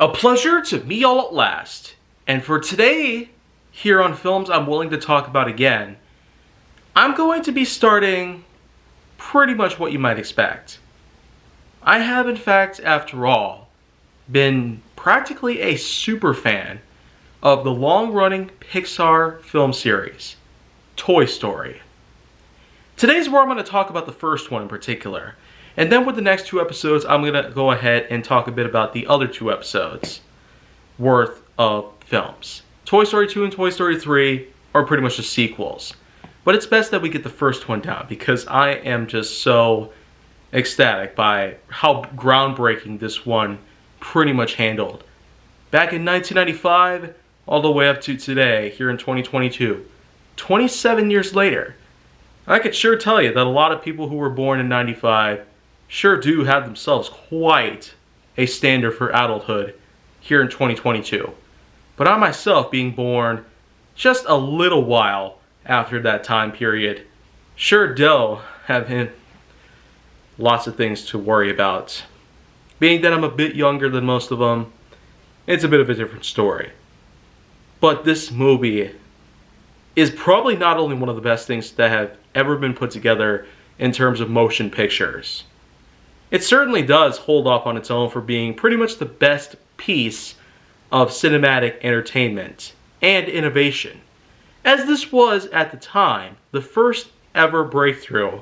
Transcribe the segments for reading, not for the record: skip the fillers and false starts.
A pleasure to meet y'all at last. And for today, here on Films I'm Willing to Talk About Again, I'm going to be starting pretty much what you might expect. I have, in fact, after all, been practically a super fan of the long-running Pixar film series, Toy Story. Today's where I'm going to talk about the first one in particular. And then with the next two episodes, I'm going to go ahead and talk a bit about the other two episodes worth of films. Toy Story 2 and Toy Story 3 are pretty much just sequels. But it's best that we get the first one down because I am just so ecstatic by how groundbreaking this one pretty much handled. Back in 1995, all the way up to today, here in 2022. 27 years later, I could sure tell you that a lot of people who were born in 95 sure do have themselves quite a standard for adulthood here in 2022. But I myself, being born just a little while after that time period, sure do have lots of things to worry about. Being that I'm a bit younger than most of them, it's a bit of a different story. But this movie is probably not only one of the best things that have ever been put together in terms of motion pictures. It certainly does hold up on its own for being pretty much the best piece of cinematic entertainment and innovation, as this was at the time the first ever breakthrough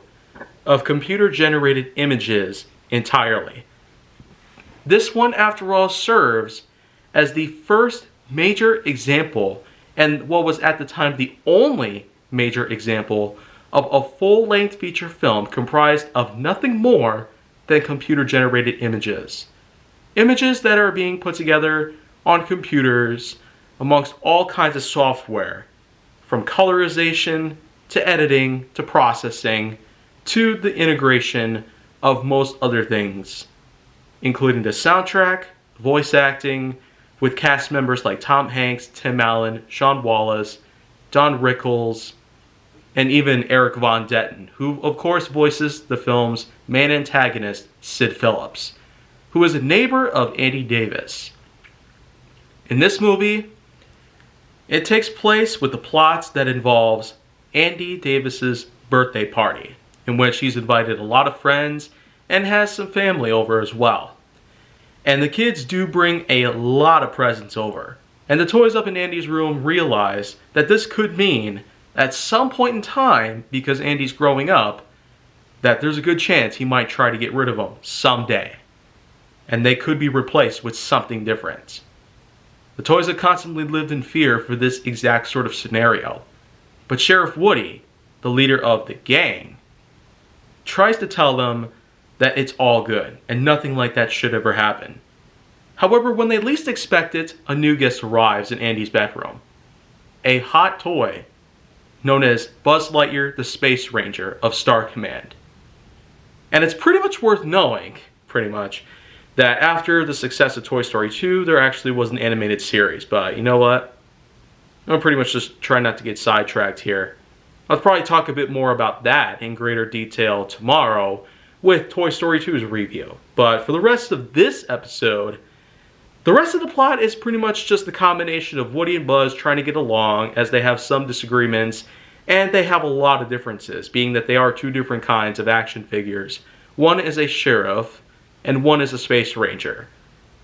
of computer-generated images entirely. This one, after all, serves as the first major example, and what was at the time the only major example, of a full-length feature film comprised of nothing more than computer-generated images. Images that are being put together on computers amongst all kinds of software, from colorization to editing to processing to the integration of most other things, including the soundtrack, voice acting, with cast members like Tom Hanks, Tim Allen, Sean Wallace, Don Rickles, and even Eric Von Detten, who of course voices the film's main antagonist, Sid Phillips, who is a neighbor of Andy Davis. In this movie, it takes place with the plot that involves Andy Davis's birthday party, in which he's invited a lot of friends and has some family over as well. And the kids do bring a lot of presents over. And the toys up in Andy's room realize that this could mean at some point in time, because Andy's growing up, that there's a good chance he might try to get rid of them someday. And they could be replaced with something different. The toys have constantly lived in fear for this exact sort of scenario. But Sheriff Woody, the leader of the gang, tries to tell them that it's all good and nothing like that should ever happen. However, when they least expect it, a new guest arrives in Andy's bedroom. A hot toy known as Buzz Lightyear, the Space Ranger of Star Command. And it's pretty much worth knowing, that after the success of Toy Story 2, there actually was an animated series. But you know what? I'm pretty much just trying not to get sidetracked here. I'll probably talk a bit more about that in greater detail tomorrow with Toy Story 2's review. But for the rest of this episode, the rest of the plot is pretty much just the combination of Woody and Buzz trying to get along as they have some disagreements, and they have a lot of differences, being that they are two different kinds of action figures. One is a sheriff, and one is a space ranger.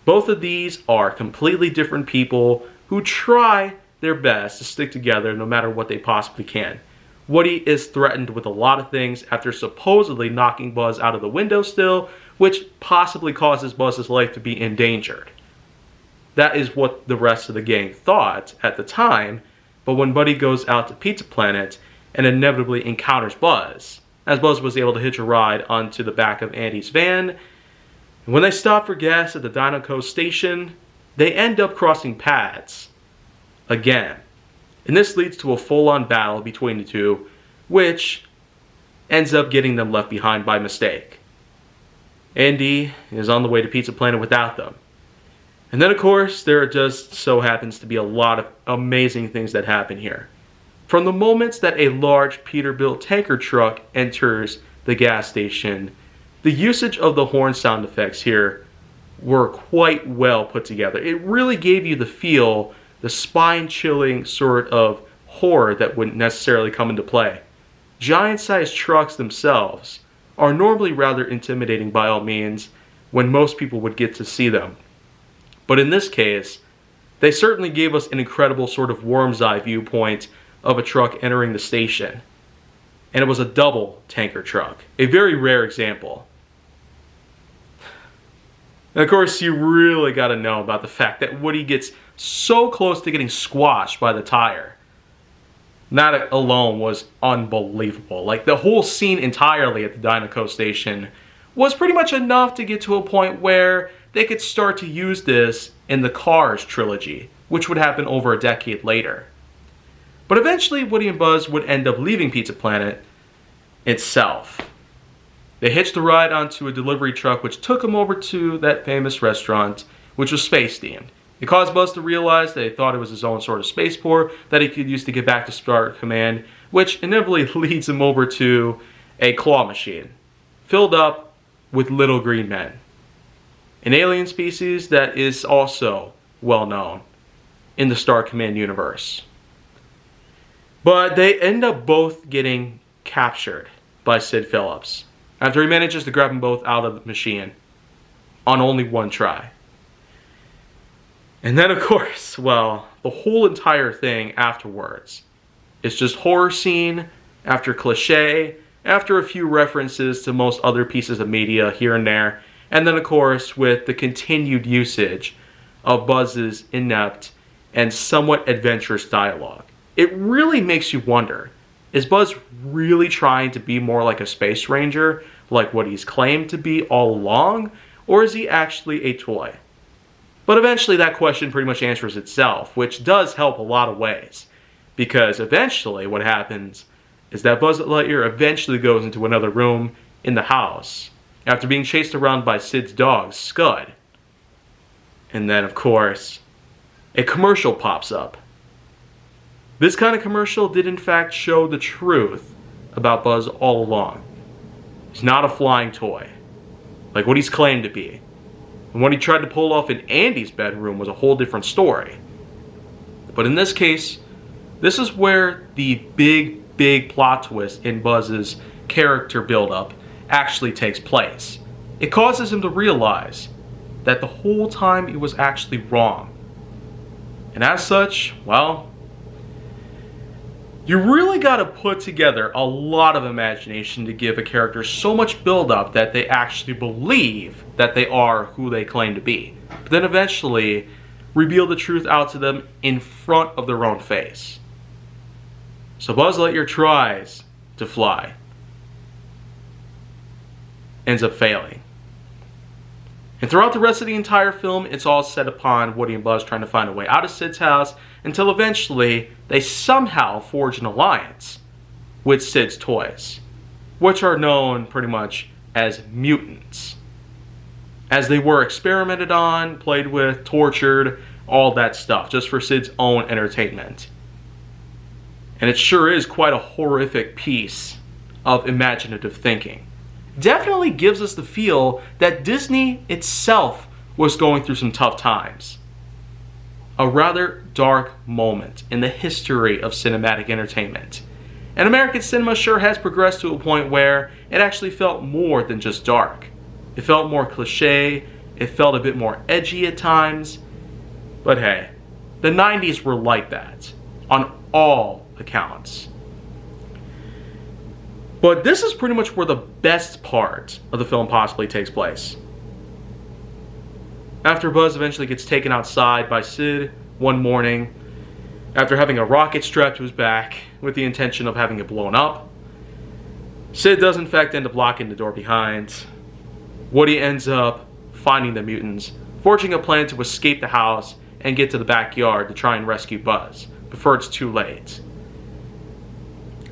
Both of these are completely different people who try their best to stick together no matter what they possibly can. Woody is threatened with a lot of things after supposedly knocking Buzz out of the windowsill, which possibly causes Buzz's life to be endangered. That is what the rest of the gang thought at the time, but when Buddy goes out to Pizza Planet and inevitably encounters Buzz, as Buzz was able to hitch a ride onto the back of Andy's van, and when they stop for gas at the Dinoco station, they end up crossing paths again. And this leads to a full-on battle between the two, which ends up getting them left behind by mistake. Andy is on the way to Pizza Planet without them. And then, of course, there just so happens to be a lot of amazing things that happen here. From the moments that a large Peterbilt tanker truck enters the gas station, the usage of the horn sound effects here were quite well put together. It really gave you the feel, the spine-chilling sort of horror that wouldn't necessarily come into play. Giant-sized trucks themselves are normally rather intimidating by all means when most people would get to see them. But in this case, they certainly gave us an incredible sort of worm's eye viewpoint of a truck entering the station. And it was a double tanker truck, a very rare example. And of course, you really got to know about the fact that Woody gets so close to getting squashed by the tire. That alone was unbelievable. Like, the whole scene entirely at the Dynaco station was pretty much enough to get to a point where they could start to use this in the Cars trilogy, which would happen over a decade later. But eventually, Woody and Buzz would end up leaving Pizza Planet itself. They hitched a ride onto a delivery truck which took them over to that famous restaurant, which was space-themed. It caused Buzz to realize that he thought it was his own sort of spaceport that he could use to get back to Star Command, which inevitably leads him over to a claw machine, filled up with little green men. An alien species that is also well known in the Star Command universe. But they end up both getting captured by Sid Phillips after he manages to grab them both out of the machine on only one try. And then, of course, well, the whole entire thing afterwards is just horror scene after cliche, after a few references to most other pieces of media here and there, and then, of course, with the continued usage of Buzz's inept and somewhat adventurous dialogue. It really makes you wonder, is Buzz really trying to be more like a space ranger, like what he's claimed to be all along, or is he actually a toy? But eventually that question pretty much answers itself, which does help a lot of ways. Because eventually what happens is that Buzz Lightyear eventually goes into another room in the house after being chased around by Sid's dog, Scud. And then, of course, a commercial pops up. This kind of commercial did in fact show the truth about Buzz all along. He's not a flying toy, like what he's claimed to be. And what he tried to pull off in Andy's bedroom was a whole different story. But in this case, this is where the big plot twist in Buzz's character buildup actually takes place. It causes him to realize that the whole time he was actually wrong. And as such, well, you really got to put together a lot of imagination to give a character so much build-up that they actually believe that they are who they claim to be. But then eventually reveal the truth out to them in front of their own face. So Buzz Lightyear tries to fly. Ends up failing. And throughout the rest of the entire film, it's all set upon Woody and Buzz trying to find a way out of Sid's house until eventually they somehow forge an alliance with Sid's toys, which are known pretty much as mutants, as they were experimented on, played with, tortured, all that stuff, just for Sid's own entertainment. And it sure is quite a horrific piece of imaginative thinking. Definitely gives us the feel that Disney itself was going through some tough times. A rather dark moment in the history of cinematic entertainment. And American cinema sure has progressed to a point where it actually felt more than just dark. It felt more cliche, it felt a bit more edgy at times. But hey, the 90s were like that, on all accounts. But this is pretty much where the best part of the film possibly takes place. After Buzz eventually gets taken outside by Sid one morning, after having a rocket strapped to his back with the intention of having it blown up, Sid does in fact end up locking the door behind. Woody ends up finding the mutants, forging a plan to escape the house and get to the backyard to try and rescue Buzz before it's too late.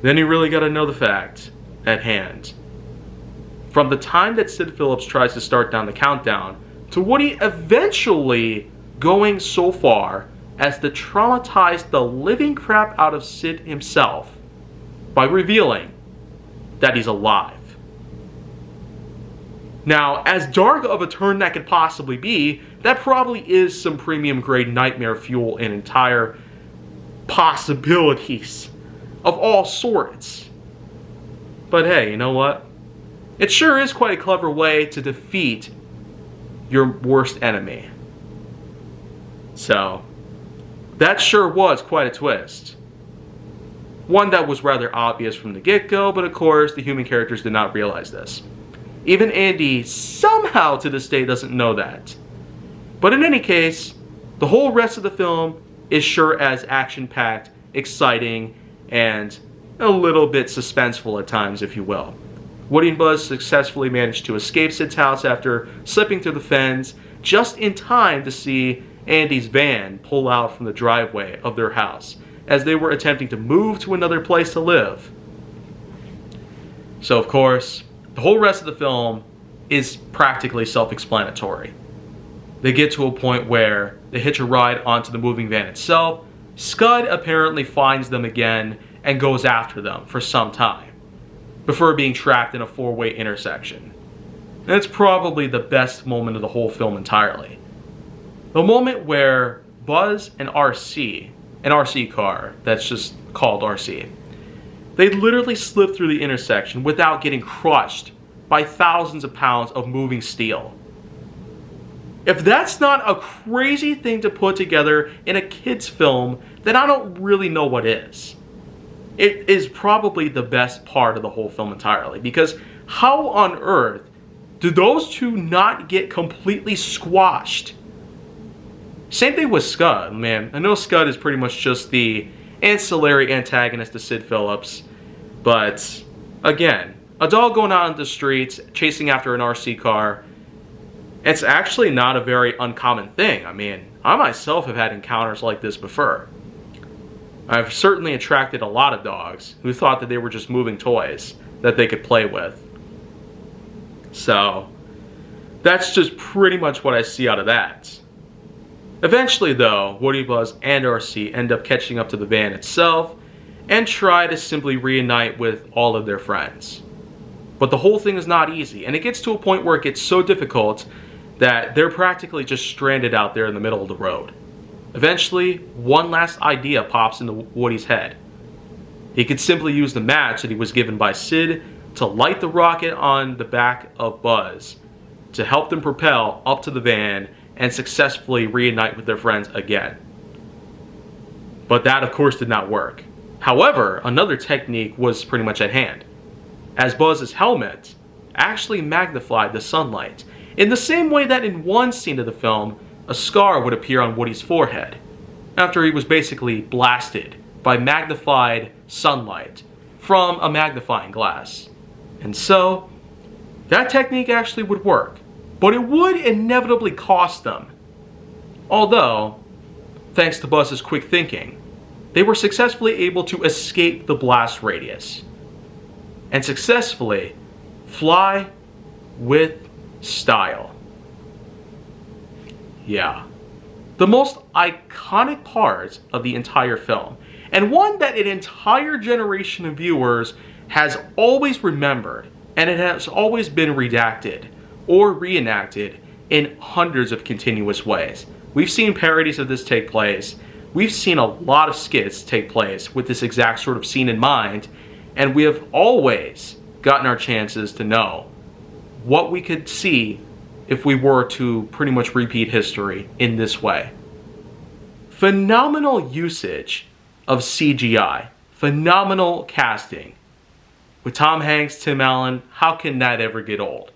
Then you really gotta know the fact at hand. From the time that Sid Phillips tries to start down the countdown to Woody eventually going so far as to traumatize the living crap out of Sid himself by revealing that he's alive. Now, as dark of a turn that could possibly be, that probably is some premium grade nightmare fuel and entire possibilities of all sorts. But hey, you know what? It sure is quite a clever way to defeat your worst enemy. So, that sure was quite a twist. One that was rather obvious from the get-go, but of course the human characters did not realize this. Even Andy somehow to this day doesn't know that. But in any case, the whole rest of the film is sure as action-packed, exciting, and a little bit suspenseful at times, if you will. Woody and Buzz successfully managed to escape Sid's house after slipping through the fence just in time to see Andy's van pull out from the driveway of their house as they were attempting to move to another place to live. So of course, the whole rest of the film is practically self-explanatory. They get to a point where they hitch a ride onto the moving van itself. Scud apparently finds them again and goes after them for some time, before being trapped in a four-way intersection. And it's probably the best moment of the whole film entirely. The moment where Buzz and RC, an RC car that's just called RC, they literally slip through the intersection without getting crushed by thousands of pounds of moving steel. If that's not a crazy thing to put together in a kid's film, then I don't really know what is. It is probably the best part of the whole film entirely, because how on earth do those two not get completely squashed? Same thing with Scud, man. I know Scud is pretty much just the ancillary antagonist to Sid Phillips, but again, a dog going out on the streets chasing after an RC car, it's actually not a very uncommon thing. I mean, I myself have had encounters like this before. I've certainly attracted a lot of dogs who thought that they were just moving toys that they could play with. So, that's just pretty much what I see out of that. Eventually though, Woody, Buzz, and RC end up catching up to the van itself and try to simply reunite with all of their friends. But the whole thing is not easy, and it gets to a point where it gets so difficult that they're practically just stranded out there in the middle of the road. Eventually, one last idea pops into Woody's head. He could simply use the match that he was given by Sid to light the rocket on the back of Buzz to help them propel up to the van and successfully reunite with their friends again. But that of course did not work. However, another technique was pretty much at hand, as Buzz's helmet actually magnified the sunlight, in the same way that in one scene of the film, a scar would appear on Woody's forehead, after he was basically blasted by magnified sunlight from a magnifying glass. And so, that technique actually would work, but it would inevitably cost them. Although, thanks to Buzz's quick thinking, they were successfully able to escape the blast radius and successfully fly with style. Yeah. The most iconic part of the entire film, and one that an entire generation of viewers has always remembered, and it has always been redacted or reenacted in hundreds of continuous ways. We've seen parodies of this take place. We've seen a lot of skits take place with this exact sort of scene in mind, and we have always gotten our chances to know what we could see if we were to pretty much repeat history in this way. Phenomenal usage of CGI, phenomenal casting. With Tom Hanks, Tim Allen, how can that ever get old?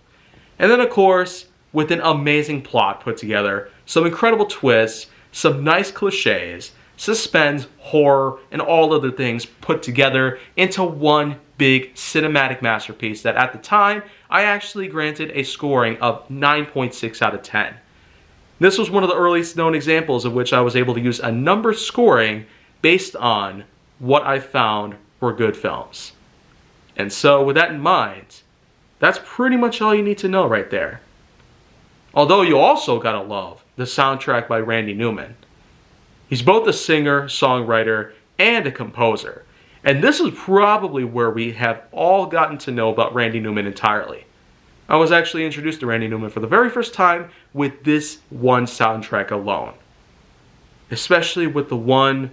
And then of course, with an amazing plot put together, some incredible twists, some nice cliches, suspense, horror, and all other things put together into one big cinematic masterpiece that at the time, I actually granted a scoring of 9.6 out of 10. This was one of the earliest known examples of which I was able to use a number scoring based on what I found were good films. And so with that in mind, that's pretty much all you need to know right there. Although you also gotta love the soundtrack by Randy Newman. He's both a singer, songwriter, and a composer. And this is probably where we have all gotten to know about Randy Newman entirely. I was actually introduced to Randy Newman for the very first time with this one soundtrack alone. Especially with the one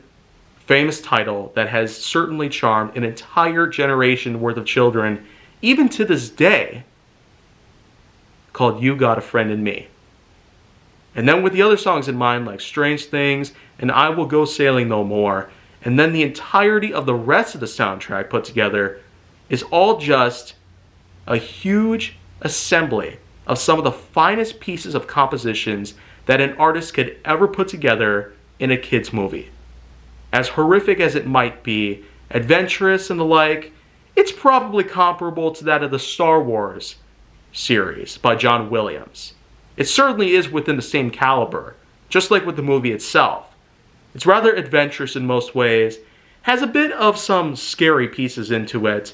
famous title that has certainly charmed an entire generation worth of children, even to this day, called You Got a Friend in Me. And then with the other songs in mind, like Strange Things and I Will Go Sailing No More, and then the entirety of the rest of the soundtrack put together is all just a huge assembly of some of the finest pieces of compositions that an artist could ever put together in a kid's movie. As horrific as it might be, adventurous and the like, it's probably comparable to that of the Star Wars series by John Williams. It certainly is within the same caliber, just like with the movie itself. It's rather adventurous in most ways, has a bit of some scary pieces into it,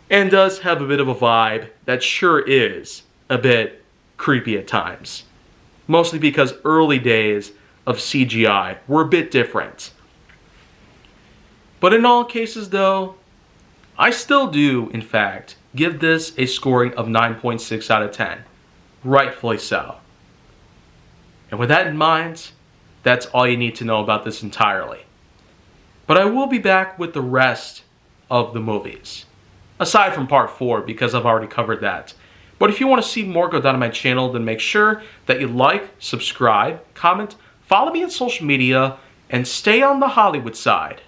and does have a bit of a vibe that sure is a bit creepy at times. Mostly because early days of CGI were a bit different. But in all cases though, I still do, in fact, give this a scoring of 9.6 out of 10. Rightfully so. And with that in mind, that's all you need to know about this entirely. But I will be back with the rest of the movies. Aside from part 4, because I've already covered that. But if you want to see more go down on my channel, then make sure that you like, subscribe, comment, follow me on social media, and stay on the Hollywood side.